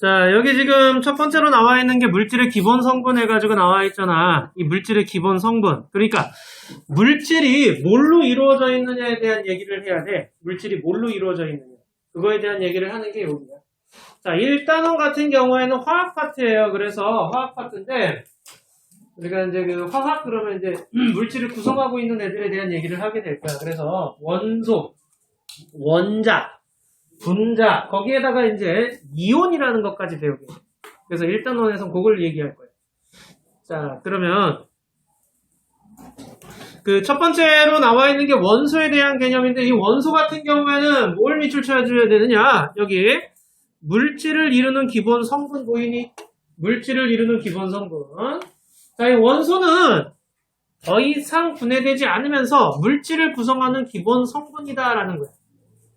자, 여기 지금 첫 번째로 나와 있는 게 물질의 기본 성분 해가지고 나와 있잖아. 이 물질의 기본 성분. 그러니까, 물질이 뭘로 이루어져 있느냐에 대한 얘기를 해야 돼. 물질이 뭘로 이루어져 있느냐. 그거에 대한 얘기를 하는 게 여기야. 자, 1단원 같은 경우에는 화학 파트예요. 그래서 화학 파트인데, 우리가 이제 그 화학 그러면 이제 물질을 구성하고 있는 애들에 대한 얘기를 하게 될 거야. 그래서 원소, 원자, 분자, 거기에다가 이제 이온이라는 것까지 배우게 돼. 그래서 1단원에서는 그걸 얘기할 거예요. 자, 그러면 그 첫 번째로 나와 있는 게 원소에 대한 개념인데, 이 원소 같은 경우에는 뭘 밑줄 쳐줘야 되느냐? 여기 물질을 이루는 기본 성분 보이니? 물질을 이루는 기본 성분. 자, 이 원소는 더 이상 분해되지 않으면서 물질을 구성하는 기본 성분이다라는 거예요.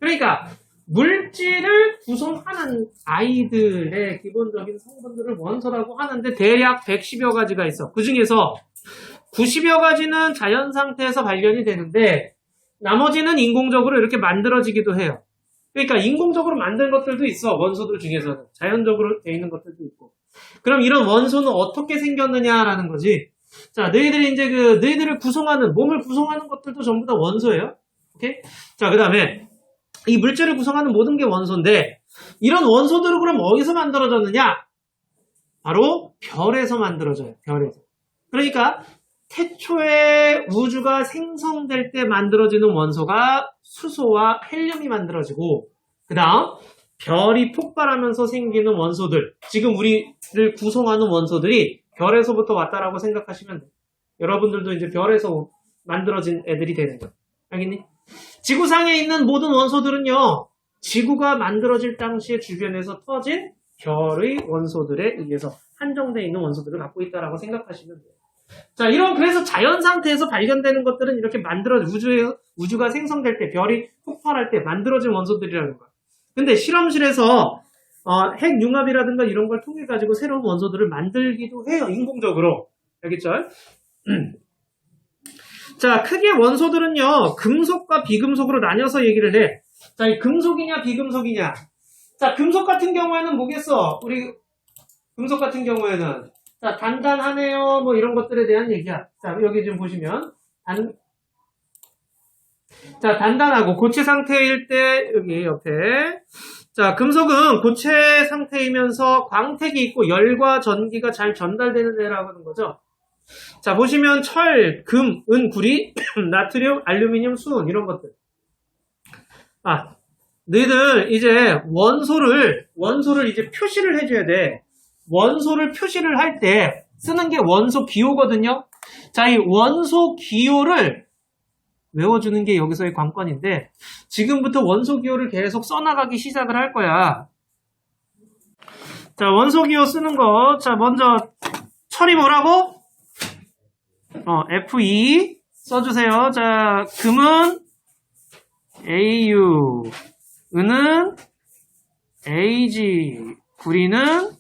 그러니까 물질을 구성하는 아이들의 기본적인 성분들을 원소라고 하는데 대략 110여 가지가 있어. 그 중에서 90여 가지는 자연 상태에서 발견이 되는데 나머지는 인공적으로 이렇게 만들어지기도 해요. 그러니까 인공적으로 만든 것들도 있어. 원소들 중에서는. 자연적으로 되어 있는 것들도 있고. 그럼 이런 원소는 어떻게 생겼느냐라는 거지. 자, 너희들이 이제 너희들을 구성하는, 몸을 구성하는 것들도 전부 다 원소예요. 오케이? 자, 그 다음에 이 물질을 구성하는 모든 게 원소인데 이런 원소들은 그럼 어디서 만들어졌느냐? 바로 별에서 만들어져요. 별에서. 그러니까 태초에 우주가 생성될 때 만들어지는 원소가 수소와 헬륨이 만들어지고 그 다음 별이 폭발하면서 생기는 원소들, 지금 우리를 구성하는 원소들이 별에서부터 왔다라고 생각하시면 돼요. 여러분들도 이제 별에서 만들어진 애들이 되는 거예요. 알겠니? 지구상에 있는 모든 원소들은요, 지구가 만들어질 당시에 주변에서 터진 별의 원소들에 의해서 한정되어 있는 원소들을 갖고 있다라고 생각하시면 돼요. 자, 그래서 자연 상태에서 발견되는 것들은 이렇게 우주가 생성될 때, 별이 폭발할 때 만들어진 원소들이라는 거야. 근데 실험실에서 핵융합이라든가 이런 걸 통해 가지고 새로운 원소들을 만들기도 해요. 인공적으로. 알겠죠? 자, 크게 원소들은요, 금속과 비금속으로 나뉘어서 얘기를 해. 자, 이 금속이냐 비금속이냐. 자, 금속 같은 경우에는 뭐겠어? 우리 금속 같은 경우에는 자, 단단하네요. 뭐 이런 것들에 대한 얘기야. 자, 여기 좀 보시면 단단하고 고체 상태일 때 여기 옆에 자, 금속은 고체 상태이면서 광택이 있고 열과 전기가 잘 전달되는 애라고 하는 거죠. 자, 보시면 철, 금, 은, 구리, 나트륨, 알루미늄, 수은 이런 것들. 너희들 이제 원소를 이제 표시를 해줘야 돼. 원소를 표시를 할 때 쓰는 게 원소 기호거든요. 자, 이 원소 기호를 외워주는 게 여기서의 관건인데 지금부터 원소 기호를 계속 써나가기 시작을 할 거야. 자, 원소 기호 쓰는 거. 자, 먼저 철이 뭐라고? Fe 써주세요. 자, 금은 Au, 은은 Ag, 구리는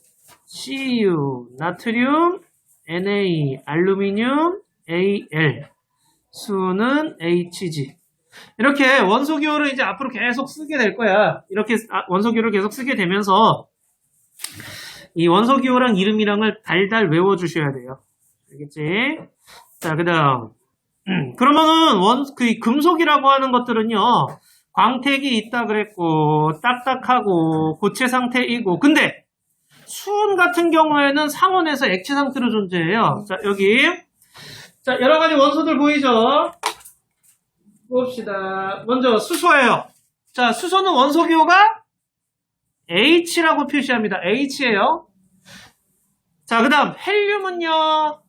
Cu, 나트륨 Na, 알루미늄 Al, 수는 Hg. 이렇게 원소 기호를 이제 앞으로 계속 쓰게 될 거야. 이렇게 원소 기호를 계속 쓰게 되면서 이 원소 기호랑 이름이랑을 달달 외워주셔야 돼요. 알겠지? 자, 그 다음. 그러면은 금속이라고 하는 것들은요, 광택이 있다 그랬고, 딱딱하고, 고체 상태이고, 근데 수은 같은 경우에는 상온에서 액체 상태로 존재해요. 자, 여기. 자, 여러 가지 원소들 보이죠? 봅시다. 먼저 수소예요. 자, 수소는 원소 기호가 H라고 표시합니다. H예요. 자, 그 다음 헬륨은요,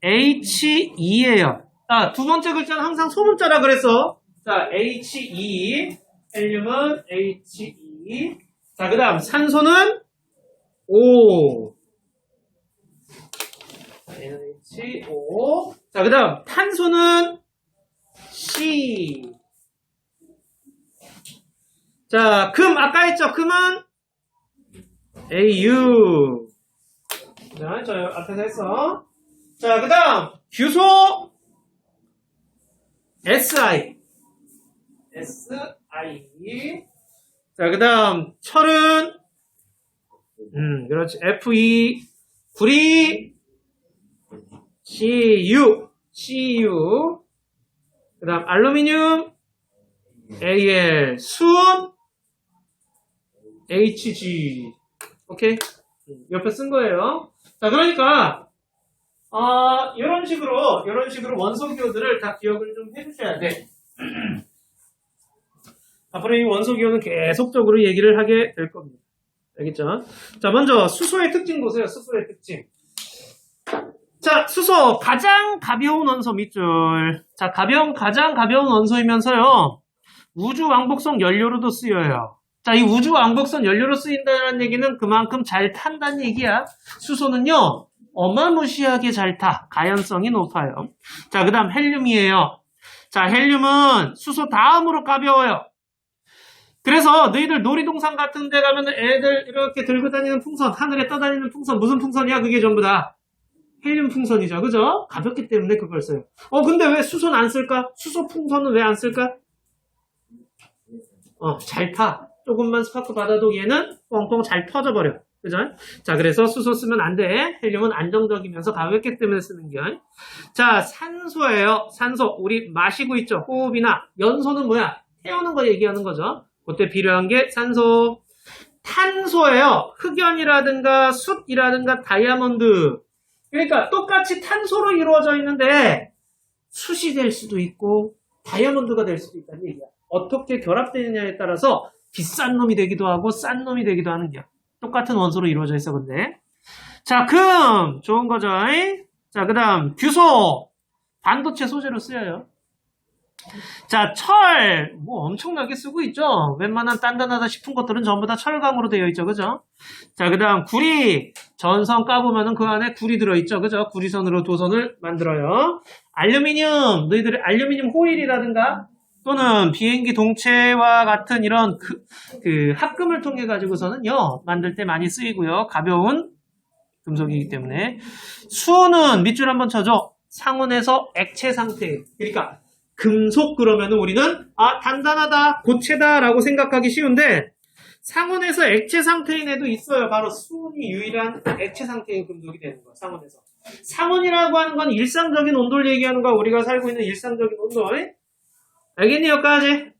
He2예요. 자, 두 번째 글자는 항상 소문자라 그랬어. 자, He, 헬륨은 He. 자, 그 다음 산소는 O. NH5. 자, 그 다음 탄소는 C. 자, 금 아까 했죠? 금은 AU. 자, 저 앞에서 했어. 자, 그 다음 규소 SI. SI. 자, 그 다음 철은 그렇지. Fe, 구리, Cu. 그 다음, 알루미늄, Al, 순, Hg. 오케이? 옆에 쓴 거예요. 자, 그러니까, 이런 식으로 원소 기호들을 다 기억을 좀 해주셔야 돼. 앞으로 이 원소 기호는 계속적으로 얘기를 하게 될 겁니다. 알겠죠? 자, 먼저 수소의 특징 보세요. 수소의 특징. 자, 수소 가장 가벼운 원소 밑줄. 자, 가장 가벼운 원소이면서요. 우주 왕복선 연료로도 쓰여요. 자, 이 우주 왕복선 연료로 쓰인다는 얘기는 그만큼 잘 탄다는 얘기야. 수소는요, 어마무시하게 잘 타. 가연성이 높아요. 자, 그 다음 헬륨이에요. 자, 헬륨은 수소 다음으로 가벼워요. 그래서 너희들 놀이동산 같은 데 가면 애들 이렇게 들고 다니는 풍선, 하늘에 떠다니는 풍선, 무슨 풍선이야? 그게 전부 다 헬륨 풍선이죠. 그죠? 가볍기 때문에 그걸 써요. 근데 왜 수소는 안 쓸까? 수소 풍선은 왜 안 쓸까? 잘 타. 조금만 스파크 받아도 얘는 뻥뻥 잘 터져버려. 그죠? 자, 그래서 수소 쓰면 안 돼. 헬륨은 안정적이면서 가볍기 때문에 쓰는 게. 자, 산소예요. 산소. 우리 마시고 있죠. 호흡이나 연소는 뭐야? 태우는 거 얘기하는 거죠. 그때 필요한 게 산소. 탄소예요. 흑연이라든가 숯이라든가 다이아몬드. 그러니까 똑같이 탄소로 이루어져 있는데 숯이 될 수도 있고 다이아몬드가 될 수도 있다는 얘기야. 어떻게 결합되느냐에 따라서 비싼 놈이 되기도 하고 싼 놈이 되기도 하는 거야. 똑같은 원소로 이루어져 있어, 근데. 자, 금. 좋은 거죠. 자, 그 다음, 규소. 반도체 소재로 쓰여요. 자, 철. 뭐 엄청나게 쓰고 있죠. 웬만한 단단하다 싶은 것들은 전부 다 철강으로 되어 있죠. 그죠? 자, 그 다음, 구리. 전선 까보면은 그 안에 구리 들어있죠. 그죠? 구리선으로 도선을 만들어요. 알루미늄. 너희들이 알루미늄 호일이라든가 또는 비행기 동체와 같은 이런 그 합금을 통해 가지고서는요, 만들 때 많이 쓰이고요. 가벼운 금속이기 때문에. 수는 밑줄 한번 쳐줘. 상온에서 액체 상태. 그러니까 금속 그러면은 우리는 단단하다, 고체다라고 생각하기 쉬운데 상온에서 액체 상태인 애도 있어요. 바로 수은이 유일한 액체 상태의 금속이 되는 거야. 상온에서. 상온이라고 하는 건 일상적인 온도를 얘기하는 거야. 우리가 살고 있는 일상적인 온도. 알겠니? 여기까지?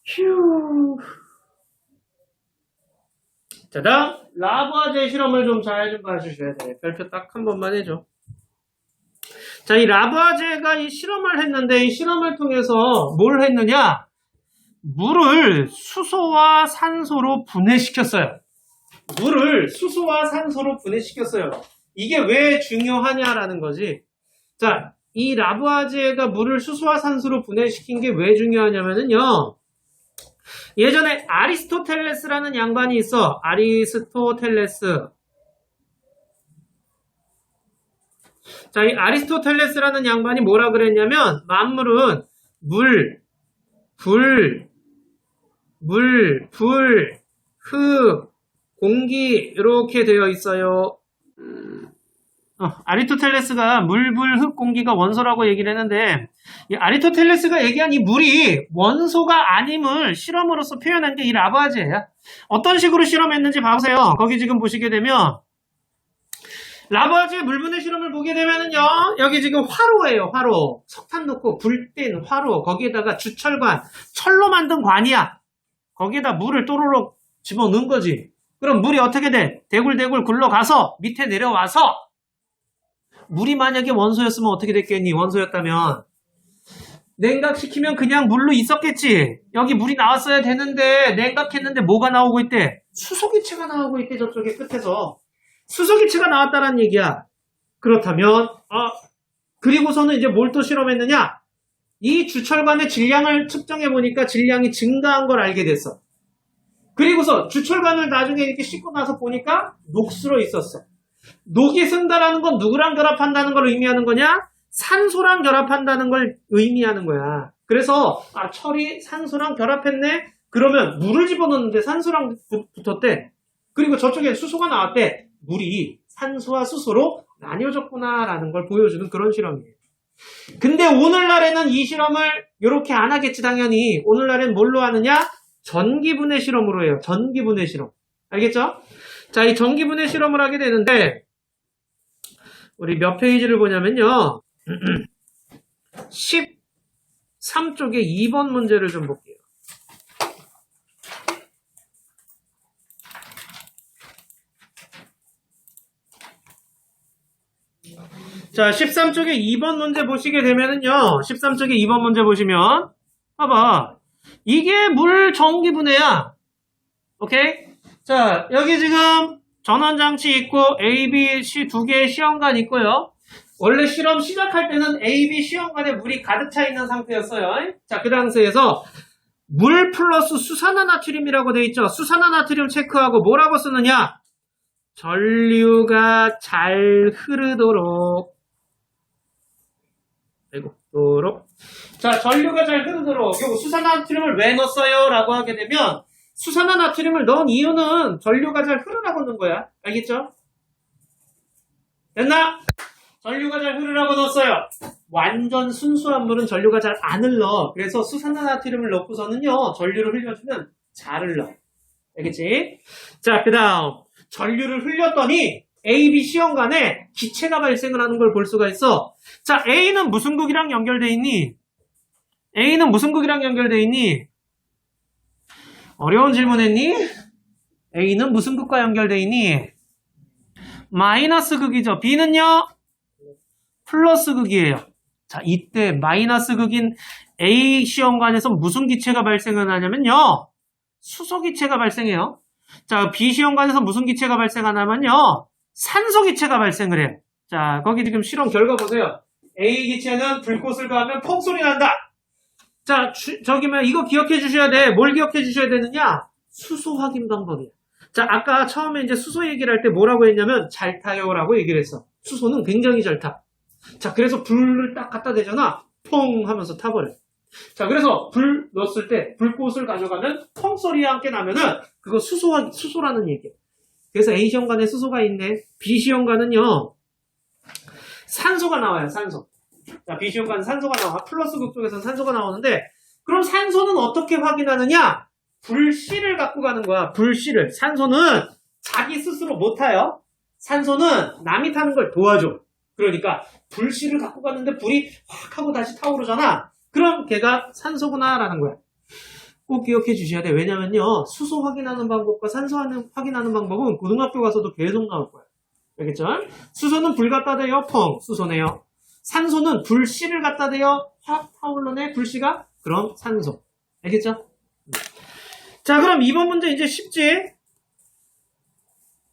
휴. 자, 다음 라부아제 실험을 좀 잘 봐주셔야 돼. 별표 딱 한 번만 해줘. 자, 이 라부아제가 이 실험을 했는데 이 실험을 통해서 뭘 했느냐? 물을 수소와 산소로 분해시켰어요. 물을 수소와 산소로 분해시켰어요. 이게 왜 중요하냐라는 거지. 자, 이 라부아제가 물을 수소와 산소로 분해시킨 게 왜 중요하냐면은요. 예전에 아리스토텔레스라는 양반이 있어. 아리스토텔레스. 자, 이 아리스토텔레스라는 양반이 뭐라 그랬냐면 만물은 물, 불, 흙, 공기 이렇게 되어 있어요. 아리스토텔레스가 물, 불, 흙, 공기가 원소라고 얘기를 했는데 이 아리스토텔레스가 얘기한 이 물이 원소가 아님을 실험으로서 표현한 게 이 라부아제야. 어떤 식으로 실험했는지 봐보세요. 거기 지금 보시게 되면 라부아제 물분해 실험을 보게 되면은요, 여기 지금 화로예요. 화로. 석탄 넣고 불 뗀 화로. 거기에다가 주철관, 철로 만든 관이야. 거기에다 물을 또로록 집어넣은 거지. 그럼 물이 어떻게 돼? 대굴대굴 굴러가서 밑에 내려와서 물이 만약에 원소였으면 어떻게 됐겠니? 원소였다면 냉각시키면 그냥 물로 있었겠지. 여기 물이 나왔어야 되는데 냉각했는데 뭐가 나오고 있대? 수소기체가 나오고 있대. 저쪽에 끝에서 수소기체가 나왔다는 얘기야. 그렇다면 그리고서는 이제 뭘 또 실험했느냐? 이 주철관의 질량을 측정해 보니까 질량이 증가한 걸 알게 됐어. 그리고서 주철관을 나중에 이렇게 씻고 나서 보니까 녹슬어 있었어. 녹이 쓴다라는 건 누구랑 결합한다는 걸 의미하는 거냐? 산소랑 결합한다는 걸 의미하는 거야. 그래서 철이 산소랑 결합했네? 그러면 물을 집어넣는데 산소랑 붙었대. 그리고 저쪽에 수소가 나왔대. 물이 산소와 수소로 나뉘어졌구나라는 걸 보여주는 그런 실험이에요. 근데 오늘날에는 이 실험을 이렇게 안 하겠지, 당연히. 오늘날엔 뭘로 하느냐? 전기분해 실험으로 해요. 전기분해 실험. 알겠죠? 자, 이 전기분해 실험을 하게 되는데, 우리 몇 페이지를 보냐면요. 13쪽에 2번 문제를 좀 볼게요. 자, 13쪽에 2번 문제 보시게 되면은요. 13쪽에 2번 문제 보시면 봐봐. 이게 물 전기분해야. 오케이? 자, 여기 지금 전원장치 있고 A, B, C 두 개의 시험관 있고요. 원래 실험 시작할 때는 A, B 시험관에 물이 가득 차 있는 상태였어요. 자, 그 상태에서 물 플러스 수산화나트륨이라고 돼 있죠. 수산화나트륨 체크하고 뭐라고 쓰느냐? 전류가 잘 흐르도록. 자, 전류가 잘 흐르도록. 요 수산화나트륨을 왜 넣었어요? 라고 하게 되면 수산화나트륨을 넣은 이유는 전류가 잘 흐르라고 넣은 거야. 알겠죠? 됐나? 전류가 잘 흐르라고 넣었어요. 완전 순수한 물은 전류가 잘 안 흘러. 그래서 수산화나트륨을 넣고서는요, 전류를 흘려주면 잘 흘러. 알겠지? 자, 그 다음. 전류를 흘렸더니 A, B 시험관에 기체가 발생을 하는 걸 볼 수가 있어. 자, A는 무슨 극이랑 연결돼 있니? A는 무슨 극이랑 연결돼 있니? 어려운 질문 했니? A는 무슨 극과 연결돼 있니? 마이너스 극이죠. B는요? 플러스 극이에요. 자, 이때 마이너스 극인 A 시험관에서 무슨 기체가 발생을 하냐면요. 수소 기체가 발생해요. 자, B 시험관에서 무슨 기체가 발생하냐면요. 산소 기체가 발생을 해요. 자, 거기 지금 실험 결과 보세요. A 기체는 불꽃을 가하면 펑 소리 난다. 자, 저기면 이거 기억해 주셔야 돼. 뭘 기억해 주셔야 되느냐? 수소 확인 방법이야. 자, 아까 처음에 이제 수소 얘기를 할 때 뭐라고 했냐면 잘 타요라고 얘기를 했어. 수소는 굉장히 잘 타. 자, 그래서 불을 딱 갖다 대잖아. 펑 하면서 타버려. 자, 그래서 불 넣었을 때 불꽃을 가져가면 펑 소리와 함께 나면은 그거 수소라는 얘기야. 그래서 A 시험관에 수소가 있네. B 시험관은요. 산소가 나와요. 산소. 자, B 시험관은 산소가 나와. 플러스 극 쪽에서는 산소가 나오는데 그럼 산소는 어떻게 확인하느냐? 불씨를 갖고 가는 거야. 불씨를. 산소는 자기 스스로 못 타요. 산소는 남이 타는 걸 도와줘. 그러니까 불씨를 갖고 갔는데 불이 확 하고 다시 타오르잖아. 그럼 걔가 산소구나 라는 거야. 꼭 기억해 주셔야 돼. 왜냐면요. 수소 확인하는 방법과 산소 확인하는 방법은 고등학교 가서도 계속 나올 거야. 알겠죠? 수소는 불 갖다 대요. 펑. 수소네요. 산소는 불씨를 갖다 대요. 확 타오르네. 불씨가. 그럼 산소. 알겠죠? 자, 그럼 이번 문제 이제 쉽지?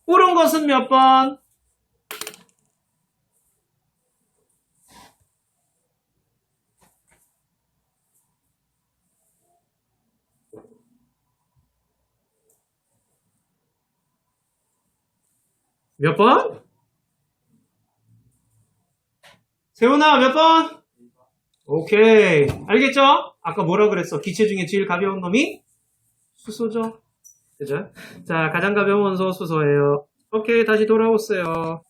옳은 것은 몇 번? 몇 번? 세훈아, 몇 번? 오케이. 알겠죠? 아까 뭐라 그랬어? 기체 중에 제일 가벼운 놈이 수소죠. 그죠? 자, 가장 가벼운 원소 수소예요. 오케이, 다시 돌아오세요.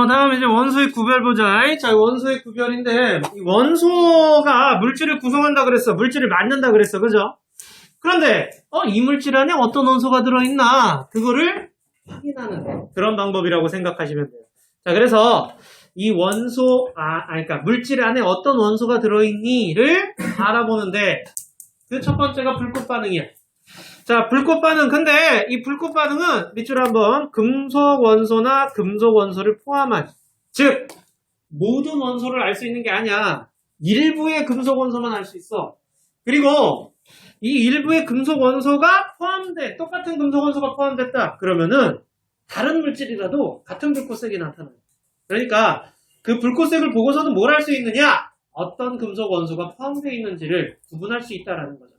다음 이제 원소의 구별 보자. 자, 원소의 구별인데, 이 원소가 물질을 구성한다 그랬어. 물질을 만든다 그랬어. 그죠? 그런데, 이 물질 안에 어떤 원소가 들어있나? 그거를 확인하는 그런 방법이라고 생각하시면 돼요. 자, 그래서, 이 원소, 그러니까 물질 안에 어떤 원소가 들어있니를 알아보는데, 그 첫 번째가 불꽃 반응이야. 자, 불꽃 반응. 근데 이 불꽃 반응은 밑줄 한번 금속 원소나 금속 원소를 포함한, 즉 모든 원소를 알 수 있는 게 아니야. 일부의 금속 원소만 알 수 있어. 그리고 이 일부의 금속 원소가 똑같은 금속 원소가 포함됐다. 그러면은 다른 물질이라도 같은 불꽃색이 나타나요. 그러니까 그 불꽃색을 보고서는 뭘 할 수 있느냐? 어떤 금속 원소가 포함되어 있는지를 구분할 수 있다라는 거죠.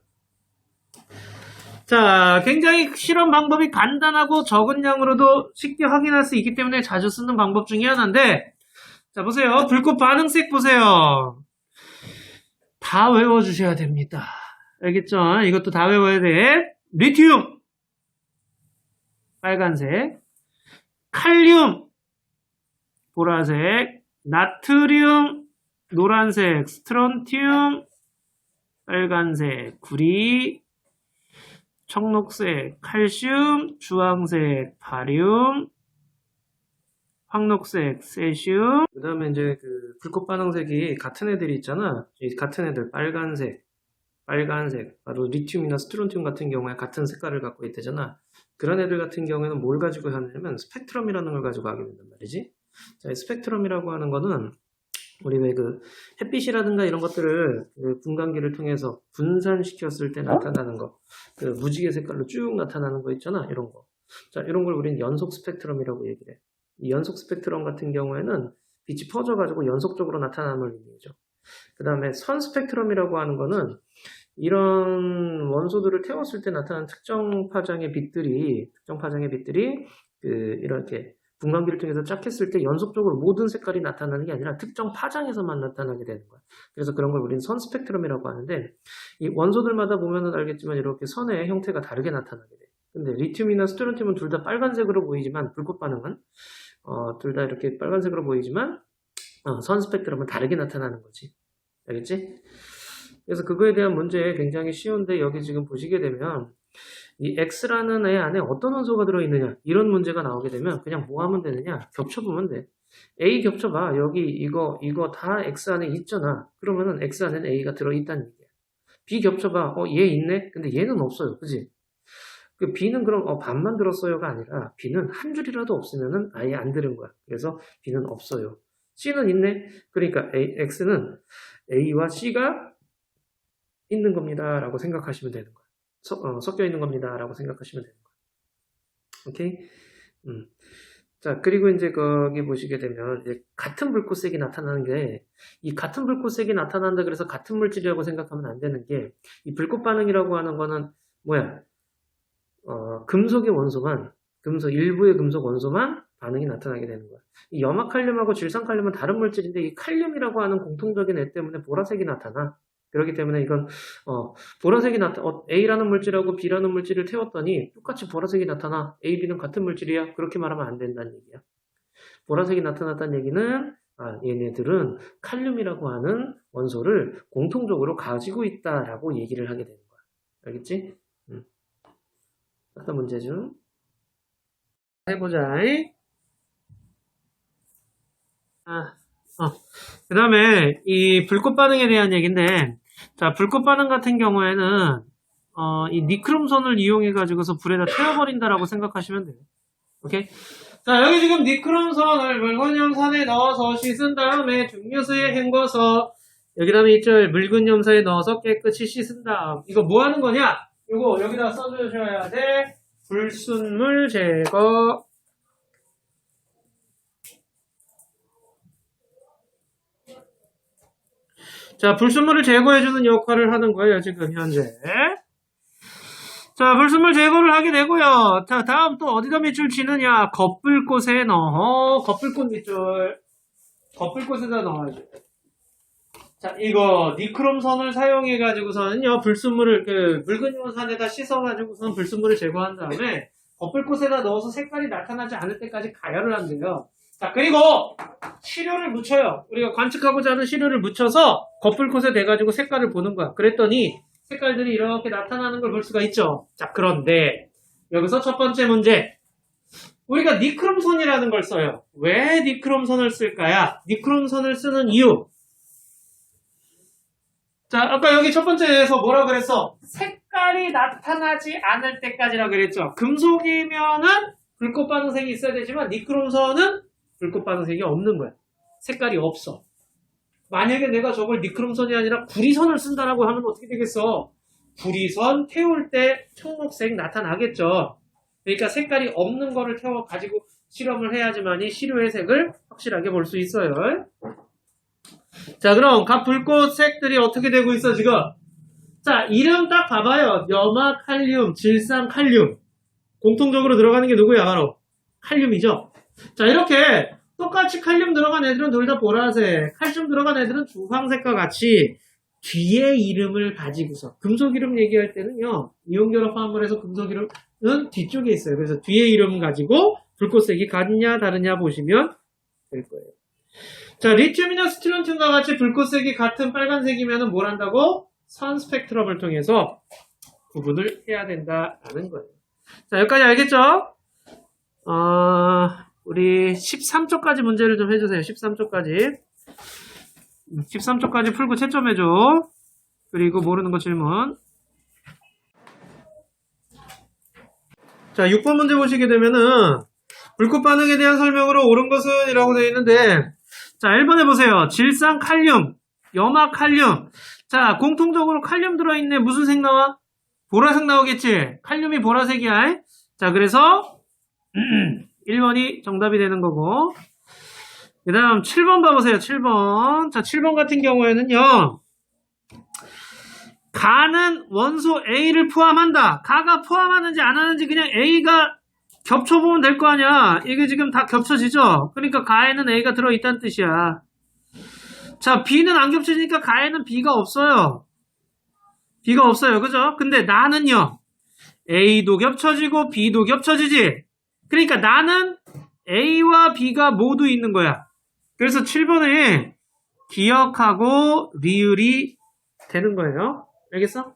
자, 굉장히 실험 방법이 간단하고 적은 양으로도 쉽게 확인할 수 있기 때문에 자주 쓰는 방법 중에 하나인데, 자, 보세요. 불꽃 반응색 보세요. 다 외워주셔야 됩니다. 알겠죠? 이것도 다 외워야 돼. 리튬 빨간색, 칼륨 보라색, 나트륨 노란색, 스트론튬 빨간색, 구리 청록색, 칼슘 주황색, 바륨 황록색, 세슘. 그 다음에 이제 그 불꽃 반응색이 같은 애들이 있잖아. 이 같은 애들 빨간색, 바로 리튬이나 스트론튬 같은 경우에 같은 색깔을 갖고 있대잖아. 그런 애들 같은 경우에는 뭘 가지고 하냐면 스펙트럼이라는 걸 가지고 하게 된단 말이지. 자, 이 스펙트럼이라고 하는 거는 우리 왜 그 햇빛이라든가 이런 것들을 그 분광기를 통해서 분산시켰을 때 나타나는 거, 그 무지개 색깔로 쭉 나타나는 거 있잖아. 이런 거. 자, 이런 걸 우리는 연속 스펙트럼이라고 얘기를 해. 이 연속 스펙트럼 같은 경우에는 빛이 퍼져가지고 연속적으로 나타남을 의미하죠. 그 다음에 선 스펙트럼이라고 하는 거는 이런 원소들을 태웠을 때 나타나는 특정 파장의 빛들이 이렇게 분광기를 통해서 쫙 했을 때 연속적으로 모든 색깔이 나타나는 게 아니라 특정 파장에서만 나타나게 되는 거야. 그래서 그런 걸 우리는 선 스펙트럼이라고 하는데, 이 원소들마다 보면은 알겠지만 이렇게 선의 형태가 다르게 나타나게 돼. 근데 리튬이나 스트론튬은 둘 다 빨간색으로 보이지만 불꽃 반응은 둘 다 이렇게 빨간색으로 보이지만 선 스펙트럼은 다르게 나타나는 거지. 알겠지? 그래서 그거에 대한 문제 굉장히 쉬운데, 여기 지금 보시게 되면 이 X라는 애 안에 어떤 원소가 들어있느냐, 이런 문제가 나오게 되면 그냥 뭐 하면 되느냐, 겹쳐보면 돼. A 겹쳐봐. 여기 이거 다 X 안에 있잖아. 그러면은 X 안에는 A가 들어있다는 얘기야. B 겹쳐봐. 얘 있네? 근데 얘는 없어요. 그지? 그 B는 그럼 반만 들었어요가 아니라 B는 한 줄이라도 없으면은 아예 안 들은 거야. 그래서 B는 없어요. C는 있네? 그러니까 X는 A와 C가 있는 겁니다 라고 생각하시면 되는 거야. 섞여 있는 겁니다 라고 생각하시면 되는 거야. 오케이? 자, 그리고 이제 거기 보시게 되면 이제 같은 불꽃색이 나타나는 게, 이 같은 불꽃색이 나타난다 그래서 같은 물질이라고 생각하면 안 되는 게, 이 불꽃 반응이라고 하는 거는 뭐야? 금속의 원소만, 일부의 금속 원소만 반응이 나타나게 되는 거야. 이 염화칼륨하고 질산칼륨은 다른 물질인데 이 칼륨이라고 하는 공통적인 애 때문에 보라색이 나타나. 그렇기 때문에 이건 보라색이 A라는 물질하고 B라는 물질을 태웠더니 똑같이 보라색이 나타나. A, B는 같은 물질이야. 그렇게 말하면 안 된다는 얘기야. 보라색이 나타났다는 얘기는 얘네들은 칼륨이라고 하는 원소를 공통적으로 가지고 있다라고 얘기를 하게 되는 거야. 알겠지? 어떤 문제죠? 해보자. 그 다음에 이 불꽃 반응에 대한 얘기인데, 자, 불꽃 반응 같은 경우에는 이 니크롬선을 이용해 가지고서 불에다 태워버린다라고 생각하시면 돼요. 오케이? 자, 여기 지금 니크롬선을 묽은 염산에 넣어서 씻은 다음에 중류수에 헹궈서 여기다음에 이쪽 묽은 염산에 넣어서 깨끗이 씻은 다음, 이거 뭐 하는 거냐? 이거 여기다 써주셔야 돼. 불순물 제거. 자, 불순물을 제거해주는 역할을 하는 거예요, 지금 현재. 자, 불순물 제거를 하게 되고요. 자, 다음 또 어디다 밑줄 치느냐? 겉불꽃에 넣어. 겉불꽃 밑줄. 겉불꽃에다 넣어야죠. 자, 이거 니크롬선을 사용해가지고서는요, 불순물을 묽은 염산에다 씻어가지고서는 불순물을 제거한 다음에 겉불꽃에다 넣어서 색깔이 나타나지 않을 때까지 가열을 한대요. 자, 그리고 시료를 묻혀요. 우리가 관측하고자 하는 시료를 묻혀서 겉불꽃에 대가지고 색깔을 보는 거야. 그랬더니 색깔들이 이렇게 나타나는 걸 볼 수가 있죠. 자, 그런데 여기서 첫 번째 문제. 우리가 니크롬선이라는 걸 써요. 왜 니크롬선을 쓸까요? 니크롬선을 쓰는 이유. 자, 아까 여기 첫 번째에서 뭐라 그랬어? 색깔이 나타나지 않을 때까지라 그랬죠. 금속이면은 불꽃 반응색이 있어야 되지만 니크롬선은 불꽃 반응색이 없는 거야. 색깔이 없어. 만약에 내가 저걸 니크롬선이 아니라 구리선을 쓴다라고 하면 어떻게 되겠어? 구리선 태울 때 청록색 나타나겠죠. 그러니까 색깔이 없는 거를 태워 가지고 실험을 해야지만이 시료의 색을 확실하게 볼 수 있어요. 자, 그럼 각 불꽃 색들이 어떻게 되고 있어 지금? 자, 이름 딱 봐봐요. 염화칼륨, 질산칼륨. 공통적으로 들어가는 게 누구야? 바로 칼륨이죠. 자, 이렇게 똑같이 칼륨 들어간 애들은 둘 다 보라색, 칼슘 들어간 애들은 주황색과 같이 뒤에 이름을 가지고서 금속 이름 얘기할 때는요, 이온결합 화합물에서 금속 이름은 뒤쪽에 있어요. 그래서 뒤에 이름 가지고 불꽃색이 같냐 다르냐 보시면 될 거예요. 자, 리튬이나 스트론튬과 같이 불꽃색이 같은 빨간색이면 뭘 한다고? 선 스펙트럼을 통해서 구분을 해야 된다라는 거예요. 자, 여기까지 알겠죠? 우리 13쪽까지 문제를 좀 해주세요. 13쪽까지. 13쪽까지 풀고 채점해줘. 그리고 모르는 거 질문. 자, 6번 문제 보시게 되면은 불꽃 반응에 대한 설명으로 옳은 것은 이라고 되어 있는데, 자, 1번 해보세요. 질산 칼륨, 염화 칼륨. 자, 공통적으로 칼륨 들어있네. 무슨 색 나와? 보라색 나오겠지? 칼륨이 보라색이야. 자, 그래서 1번이 정답이 되는 거고, 그 다음 7번 봐보세요. 7번. 자, 7번 같은 경우에는요, 가는 원소 A를 포함한다. 가가 포함하는지 안 하는지 그냥 A가 겹쳐보면 될 거 아니야. 이게 지금 다 겹쳐지죠? 그러니까 가에는 A가 들어있다는 뜻이야. 자, B는 안 겹쳐지니까 가에는 B가 없어요. B가 없어요. 그죠? 근데 나는요, A도 겹쳐지고 B도 겹쳐지지. 그러니까 나는 A와 B가 모두 있는 거야. 그래서 7번에 기억하고 리을이 되는 거예요. 알겠어?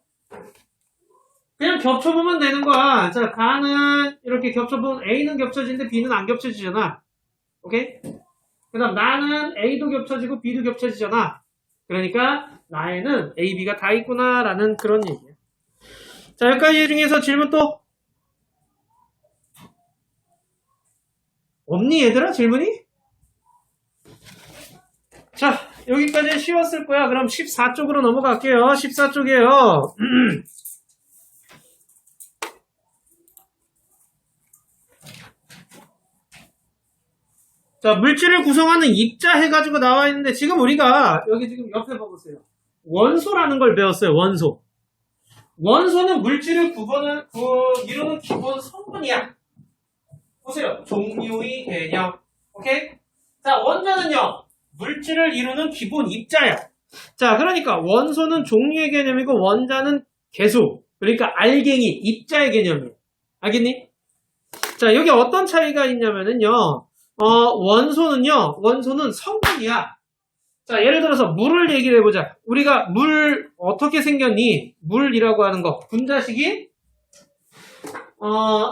그냥 겹쳐보면 되는 거야. 자, 가는 이렇게 겹쳐보면 A는 겹쳐지는데 B는 안 겹쳐지잖아. 오케이? 그 다음 나는 A도 겹쳐지고 B도 겹쳐지잖아. 그러니까 나에는 A, B가 다 있구나 라는 그런 얘기야. 자, 여기까지 중에서 질문 또 없니 얘들아? 질문이? 자, 여기까지 쉬웠을 거야. 그럼 14쪽으로 넘어갈게요. 14쪽이에요. 자, 물질을 구성하는 입자 해가지고 나와 있는데, 지금 우리가 여기 지금 옆에 봐보세요. 원소라는 걸 배웠어요. 원소. 원소는 물질을 이루는 기본 성분이야. 보세요. 종류의 개념. 오케이? 자, 원자는요, 물질을 이루는 기본 입자야. 자, 그러니까 원소는 종류의 개념이고 원자는 개수. 그러니까 알갱이, 입자의 개념이에요. 알겠니? 자, 여기 어떤 차이가 있냐면은요, 원소는 성분이야. 자, 예를 들어서 물을 얘기를 해보자. 우리가 물 어떻게 생겼니? 물이라고 하는 거. 분자식이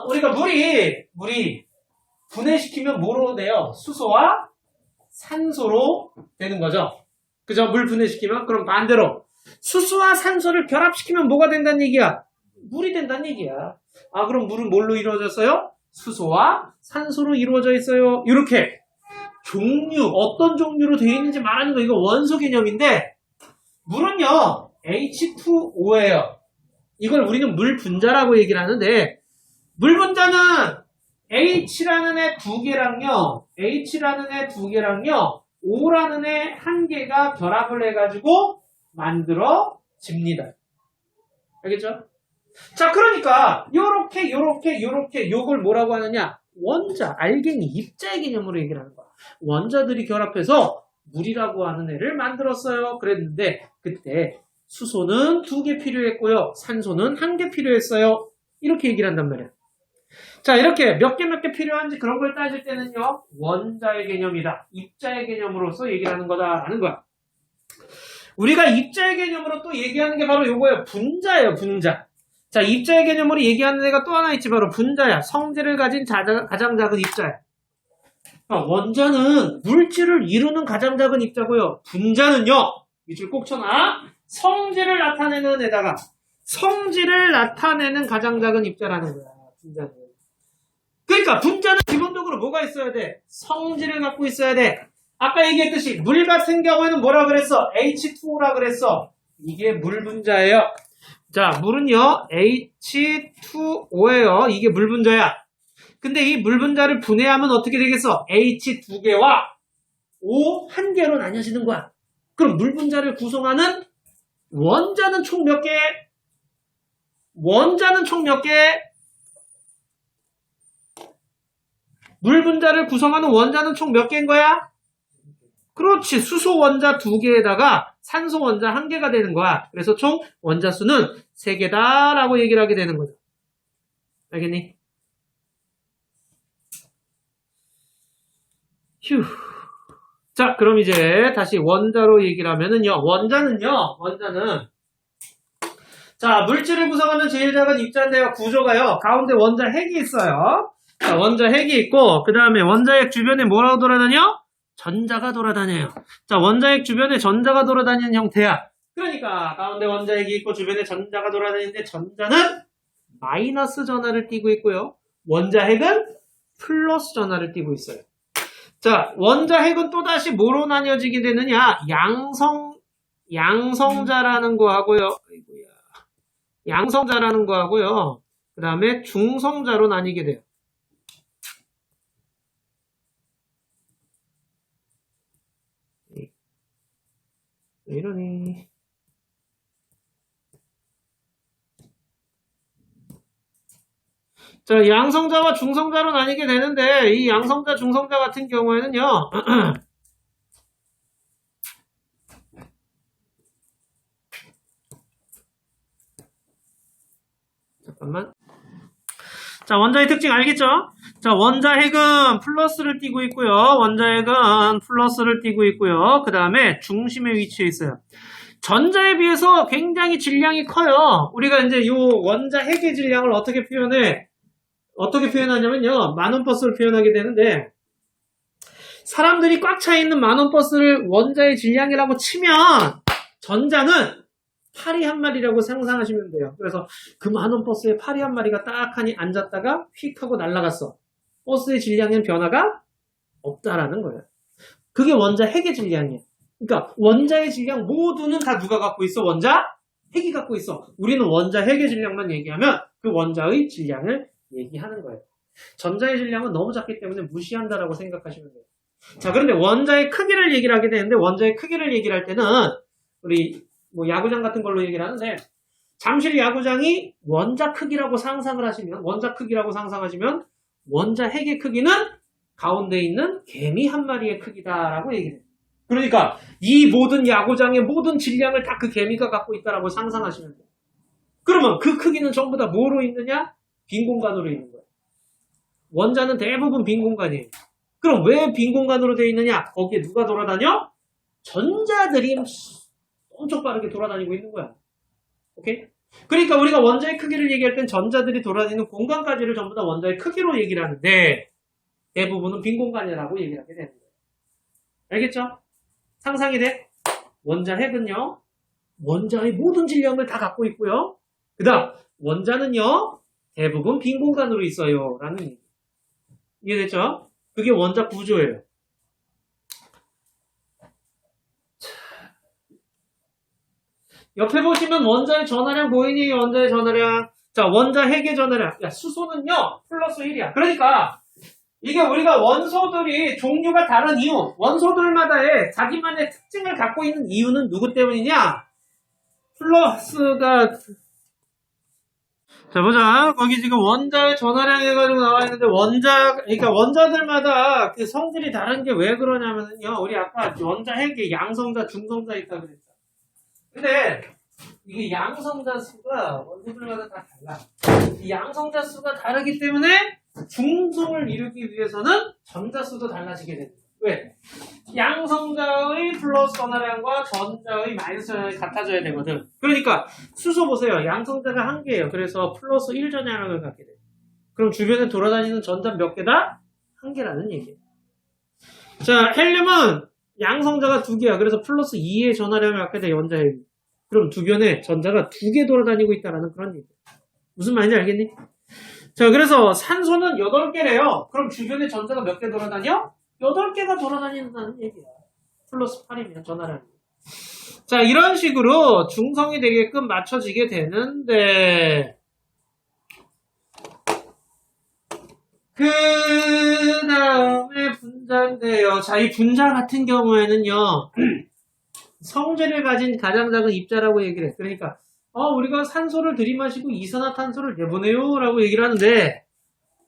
우리가 물이 분해시키면 뭐로 돼요? 수소와 산소로 되는 거죠. 그죠? 물 분해시키면? 그럼 반대로 수소와 산소를 결합시키면 뭐가 된다는 얘기야? 물이 된다는 얘기야. 아, 그럼 물은 뭘로 이루어졌어요? 수소와 산소로 이루어져 있어요. 이렇게 종류, 어떤 종류로 되어 있는지 말하는 거, 이거 원소 개념인데, 물은요, H2O예요. 이걸 우리는 물 분자라고 얘기를 하는데, 물 분자는 H라는 애 두 개랑요, O라는 애 한 개가 결합을 해가지고 만들어집니다. 알겠죠? 자, 그러니까 요렇게 요걸 뭐라고 하느냐? 원자, 알갱이, 입자의 개념으로 얘기를 하는 거야. 원자들이 결합해서 물이라고 하는 애를 만들었어요. 그랬는데 그때 수소는 2개 필요했고요. 산소는 1개 필요했어요. 이렇게 얘기를 한단 말이야. 자, 이렇게 몇 개 필요한지 그런 걸 따질 때는요, 원자의 개념이다. 입자의 개념으로서 얘기를 하는 거다라는 거야. 우리가 입자의 개념으로 또 얘기하는 게 바로 요거예요. 분자예요, 분자. 자, 입자의 개념으로 얘기하는 애가 또 하나 있지. 바로 분자야. 성질을 가진 가장 작은 입자야. 원자는 물질을 이루는 가장 작은 입자고요. 분자는요, 밑줄 꼭 쳐놔. 성질을 나타내는 애다가 성질을 나타내는 가장 작은 입자라는 거야. 분자는. 그러니까 분자는 기본적으로 뭐가 있어야 돼? 성질을 갖고 있어야 돼. 아까 얘기했듯이 물 같은 경우에는 뭐라 그랬어? H2O라 그랬어. 이게 물 분자예요. 자, 물은요, H2O예요. 이게 물 분자야. 근데 이 물 분자를 분해하면 어떻게 되겠어? H2개와 O 1개로 나뉘어지는 거야. 그럼 물 분자를 구성하는 원자는 총 몇 개? 물 분자를 구성하는 원자는 총 몇 개인 거야? 그렇지. 수소 원자 2개에다가 산소 원자 1개가 되는 거야. 그래서 총 원자 수는 3개다라고 얘기를 하게 되는 거죠. 알겠니? 휴. 자, 그럼 이제 다시 원자로 얘기를 하면은요. 원자는 자, 물질을 구성하는 제일 작은 입자인데요. 구조가요. 가운데 원자 핵이 있어요. 자, 원자 핵이 있고 그 다음에 원자핵 주변에 뭐라고 돌아다녀? 전자가 돌아다녀요. 자, 원자핵 주변에 전자가 돌아다니는 형태야. 그러니까 가운데 원자핵이 있고 주변에 전자가 돌아다니는데 전자는 마이너스 전하를 띠고 있고요. 원자핵은 플러스 전하를 띠고 있어요. 자, 원자핵은 또다시 뭐로 나뉘어지게 되느냐? 양성자라는 거 하고요. 양성자라는 거 하고요. 그 다음에 중성자로 나뉘게 돼요. 왜 이러니? 자, 양성자와 중성자로 나뉘게 되는데 이 양성자, 중성자 같은 경우에는요. 잠깐만. 자, 원자의 특징 알겠죠? 자, 원자핵은 플러스를 띠고 있고요. 원자핵은 플러스를 띠고 있고요. 그 다음에 중심에 위치해 있어요. 전자에 비해서 굉장히 질량이 커요. 우리가 이제 이 원자핵의 질량을 어떻게 표현하냐면요. 만원버스를 표현하게 되는데 사람들이 꽉 차 있는 만원버스를 원자의 질량이라고 치면 전자는 파리 한 마리라고 상상하시면 돼요. 그래서 그 만원 버스에 파리 한 마리가 딱 하니 앉았다가 휙 하고 날아갔어. 버스의 질량엔 변화가 없다라는 거예요. 그게 원자 핵의 질량이에요. 그러니까 원자의 질량 모두는 다 누가 갖고 있어? 원자 핵이 갖고 있어. 우리는 원자 핵의 질량만 얘기하면 그 원자의 질량을 얘기하는 거예요. 전자의 질량은 너무 작기 때문에 무시한다라고 생각하시면 돼요. 자, 그런데 원자의 크기를 얘기를 하게 되는데 원자의 크기를 얘기를 할 때는 우리 야구장 같은 걸로 얘기를 하는데 잠실 야구장이 원자 크기라고 상상하시면 원자 핵의 크기는 가운데 있는 개미 한 마리의 크기다라고 얘기해요. 그러니까 이 모든 야구장의 모든 질량을 다 그 개미가 갖고 있다라고 상상하시면 돼요. 그러면 그 크기는 전부 다 뭐로 있느냐? 빈 공간으로 있는 거예요. 원자는 대부분 빈 공간이에요. 그럼 왜 빈 공간으로 되어 있느냐? 거기에 누가 돌아다녀? 전자들이 엄청 빠르게 돌아다니고 있는 거야. 오케이? 그러니까 우리가 원자의 크기를 얘기할 땐 전자들이 돌아다니는 공간까지를 전부 다 원자의 크기로 얘기를 하는데 대부분은 빈 공간이라고 얘기를 하게 되는 거예요. 알겠죠? 상상이 돼? 원자 핵은요. 원자의 모든 질량을 다 갖고 있고요. 그 다음 원자는요. 대부분 빈 공간으로 있어요. 라는 얘기. 이해됐죠? 그게 원자 구조예요. 옆에 보시면 원자의 전하량 보이니? 원자의 전하량. 자, 원자 핵의 전하량. 야, 수소는요, 플러스 1이야. 그러니까, 이게 우리가 원소들이 종류가 다른 이유, 원소들마다의 자기만의 특징을 갖고 있는 이유는 누구 때문이냐? 플러스가, 자, 보자. 거기 지금 원자의 전하량 해가지고 나와 있는데, 그러니까 원자들마다 그 성질이 다른 게 왜 그러냐면요. 우리 아까 원자 핵에 양성자, 중성자 있다 그랬죠. 근데 이게 양성자 수가 원소들마다 다 달라. 이 양성자 수가 다르기 때문에 중성을 이루기 위해서는 전자 수도 달라지게 됩니다. 왜? 양성자의 플러스 전하량과 전자의 마이너스 전하량이 같아져야 되거든. 그러니까 수소 보세요. 양성자가 한 개예요. 그래서 플러스 1 전하량을 갖게 돼요. 그럼 주변에 돌아다니는 전자 몇 개다? 한 개라는 얘기예요. 자, 헬륨은 양성자가 2개야. 그래서 플러스 2의 전하량을 갖게 돼, 원자핵이. 그럼 주변에 전자가 2개 돌아다니고 있다는 그런 얘기야. 무슨 말인지 알겠니? 자, 그래서 산소는 8개래요. 그럼 주변에 전자가 몇 개 돌아다녀? 8개가 돌아다닌다는 얘기야. 플러스 8이면 전하량이. 자, 이런 식으로 중성이 되게끔 맞춰지게 되는데, 그 다음에 분자인데요. 자, 이 분자 같은 경우에는요, 성질을 가진 가장 작은 입자라고 얘기를 해. 그러니까, 우리가 산소를 들이마시고 이산화탄소를 내보내요. 라고 얘기를 하는데,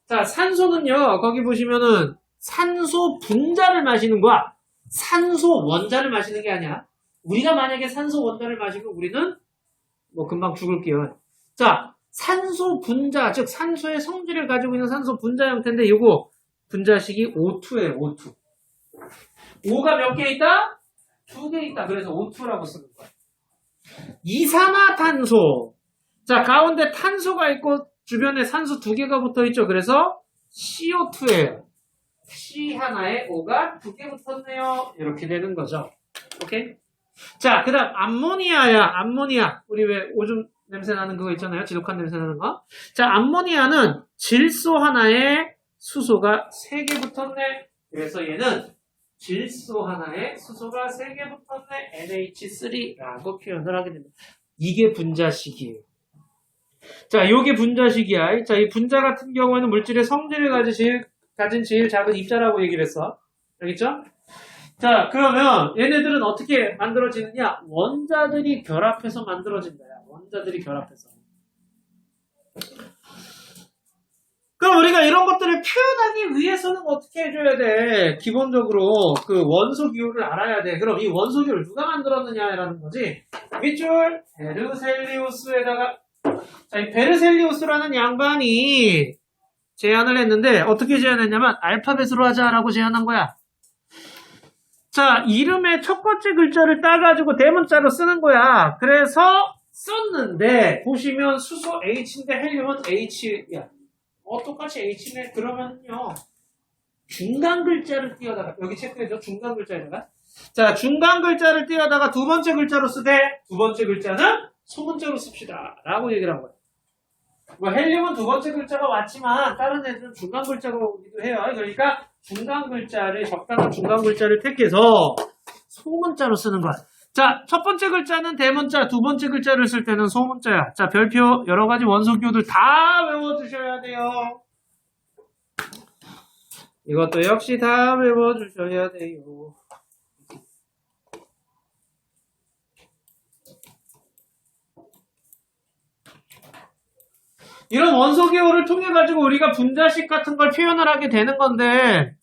자, 산소는요, 거기 보시면은 산소 분자를 마시는 거야. 산소 원자를 마시는 게 아니야. 우리가 만약에 산소 원자를 마시면 우리는 뭐 금방 죽을게요. 자, 산소 분자, 즉 산소의 성질을 가지고 있는 산소 분자 형태인데 이거 분자식이 O2예요. O2. O가 몇 개 있다? 2개 있다. 그래서 O2라고 쓰는 거야. 이산화탄소. 자, 가운데 탄소가 있고 주변에 산소 2개가 붙어 있죠. 그래서 CO2예요. C 하나에 O가 2개 붙었네요. 이렇게 되는 거죠. 오케이? 자, 그 다음 암모니아야. 암모니아. 우리 왜 오줌 냄새 나는 그거 있잖아요. 지독한 냄새 나는 거. 자, 암모니아는 질소 하나에 수소가 3개 붙었네. 그래서 얘는 질소 하나에 수소가 3개 붙었네. NH3라고 표현을 하게 됩니다. 이게 분자식이에요. 자, 요게 분자식이야. 자, 이 분자 같은 경우에는 물질의 성질을 가진 제일 작은 입자라고 얘기를 했어. 알겠죠? 자, 그러면 얘네들은 어떻게 만들어지느냐? 원자들이 결합해서 만들어진다. 원자들이 결합해서. 그럼 우리가 이런 것들을 표현하기 위해서는 어떻게 해줘야 돼? 기본적으로 그 원소 기호를 알아야 돼. 그럼 이 원소 기호를 누가 만들었느냐라는 거지. 밑줄 베르셀리우스에다가, 자, 이 베르셀리우스라는 양반이 제안을 했는데 어떻게 제안했냐면 알파벳으로 하자라고 제안한 거야. 자, 이름의 첫 번째 글자를 따가지고 대문자로 쓰는 거야. 그래서 썼는데 보시면 수소 H인데 헬륨은 H야. 똑같이 H네. 그러면요 중간 글자를 띄어다가, 여기 체크해줘. 중간 글자에다가, 자, 중간 글자를 띄어다가 두 번째 글자로 쓰되 두 번째 글자는 소문자로 씁시다 라고 얘기를 한 거야. 뭐 헬륨은 두 번째 글자가 왔지만 다른 애들은 중간 글자가 오기도 해요. 그러니까 중간 글자를, 적당한 중간 글자를 택해서 소문자로 쓰는 거야. 자, 첫 번째 글자는 대문자, 두 번째 글자를 쓸 때는 소문자야. 자, 별표 여러 가지 원소 기호들 다 외워주셔야 돼요. 이것도 역시 다 외워주셔야 돼요. 이런 원소 기호를 통해 가지고 우리가 분자식 같은 걸 표현을 하게 되는 건데,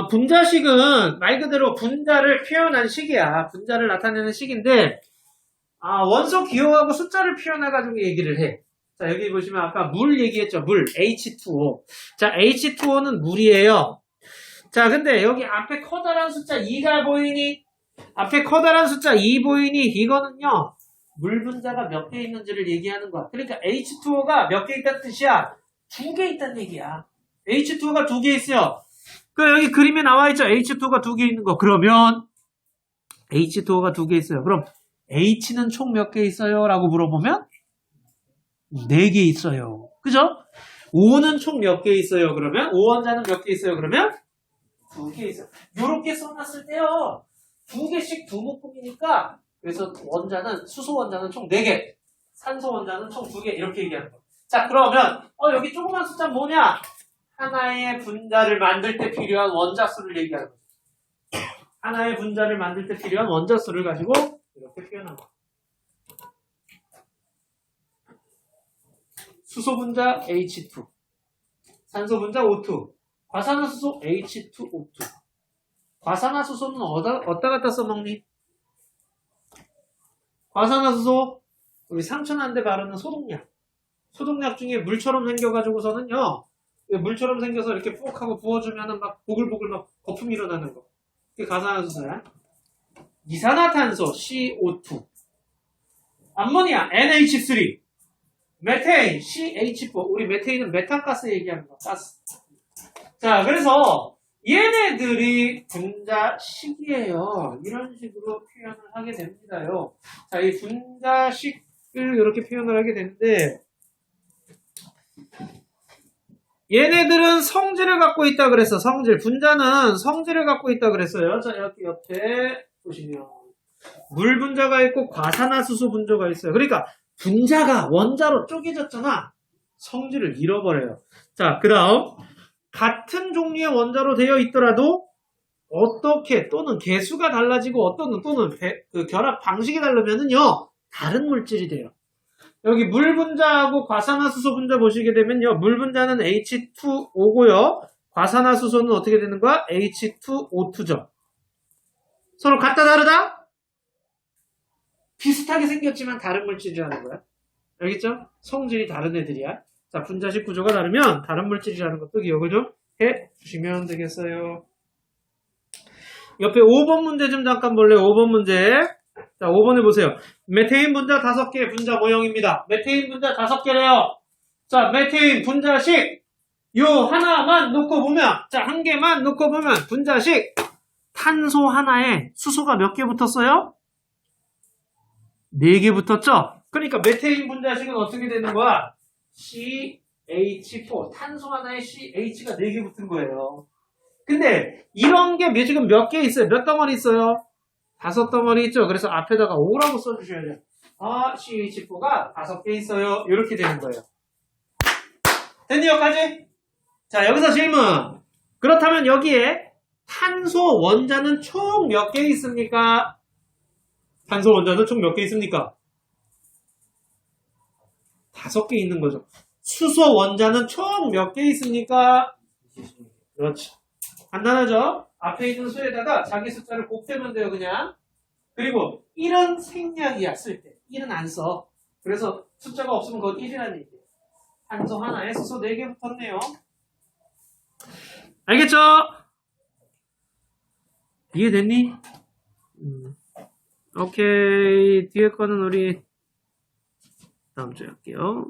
분자식은 말 그대로 분자를 표현한 식이야. 분자를 나타내는 식인데, 원소 기호하고 숫자를 표현해가지고 얘기를 해. 자, 여기 보시면 아까 물 얘기했죠. 물, H2O. 자, H2O는 물이에요. 자, 근데 여기 앞에 커다란 숫자 2가 보이니? 앞에 커다란 숫자 2 보이니? 이거는요, 물 분자가 몇 개 있는지를 얘기하는 거야. 그러니까 H2O가 몇 개 있다는 뜻이야? 2개 있다는 얘기야. H2O가 2개 있어요. 그 여기 그림에 나와 있죠. H2가 2개 있는 거. 그러면 H2O가 2개 있어요. 그럼 H는 총 몇 개 있어요? 라고 물어보면 4개 있어요. 그죠? O는 총 몇 개 있어요? 그러면 O원자는 몇 개 있어요? 그러면 2개 있어요. 요렇게 써놨을 때요, 2개씩 두 묶음이니까, 그래서 원자는, 수소 원자는 총 4개, 산소 원자는 총 2개, 이렇게 얘기하는 거예요. 자, 그러면 여기 조그만 숫자 뭐냐? 하나의 분자를 만들 때 필요한 원자 수를 얘기하는 거죠. 하나의 분자를 만들 때 필요한 원자 수를 가지고 이렇게 표현한 거예요. 수소 분자 H2, 산소 분자 O2, 과산화수소 H2O2. 과산화수소는 어디다 갖다 써먹니? 과산화수소, 우리 상처 난 데 바르는 소독약. 소독약 중에 물처럼 생겨가지고서는요, 물처럼 생겨서 이렇게 푹 하고 부어주면은 막 보글보글 막 거품 일어나는 거. 그게 과산화수소야. 이산화탄소 CO2, 암모니아 NH3, 메테인 CH4. 우리 메테인은 메탄가스 얘기하는 거. 가스. 자, 그래서 얘네들이 분자식이에요. 이런 식으로 표현을 하게 됩니다요. 자, 이 분자식을 이렇게 표현을 하게 되는데, 얘네들은 성질을 갖고 있다 그랬어. 성질. 분자는 성질을 갖고 있다 그랬어요. 자, 여기 옆에 보시면 물 분자가 있고 과산화수소 분자가 있어요. 그러니까 분자가 원자로 쪼개졌잖아. 성질을 잃어버려요. 자, 그 다음 같은 종류의 원자로 되어 있더라도 어떻게, 또는 개수가 달라지고 또는 그 결합 방식이 다르면은요, 다른 물질이 돼요. 여기 물 분자하고 과산화수소 분자 보시게 되면요. 물 분자는 H2O고요. 과산화수소는 어떻게 되는 거야? H2O2죠. 서로 같다 다르다? 비슷하게 생겼지만 다른 물질이라는 거야. 알겠죠? 성질이 다른 애들이야. 자, 분자식 구조가 다르면 다른 물질이라는 것도 기억을 좀 해 주시면 되겠어요. 옆에 5번 문제 좀 잠깐 볼래요? 5번 문제. 자, 5번에 보세요. 메테인 분자 5개 분자 모형입니다. 메테인 분자 5개래요. 자, 메테인 분자식 요 하나만 놓고 보면, 자, 한 개만 놓고 보면 분자식 탄소 하나에 수소가 몇 개 붙었어요? 4개 붙었죠? 그러니까 메테인 분자식은 어떻게 되는 거야? CH4 탄소 하나에 CH가 4개 붙은 거예요. 근데 이런 게 지금 몇 개 있어요? 몇 덩어리 있어요? 5덩어리 있죠? 그래서 앞에다가 5라고 써주셔야 돼요. 아, CH4가 5개 있어요. 이렇게 되는 거예요. 됐니 여기까지? 자, 여기서 질문. 그렇다면 여기에 탄소 원자는 총 몇 개 있습니까? 탄소 원자는 총 몇 개 있습니까? 5개 있는 거죠. 수소 원자는 총 몇 개 있습니까? 그렇죠. 간단하죠? 앞에 있는 수에다가 자기 숫자를 곱하면 돼요, 그냥. 그리고 1은 생략이야, 쓸 때. 1은 안 써. 그래서 숫자가 없으면 그건 1이라는 얘기예요. 탄소 하나에 수소 4개 붙었네요. 알겠죠? 이해됐니? 오케이. 뒤에 거는 우리 다음 주에 할게요.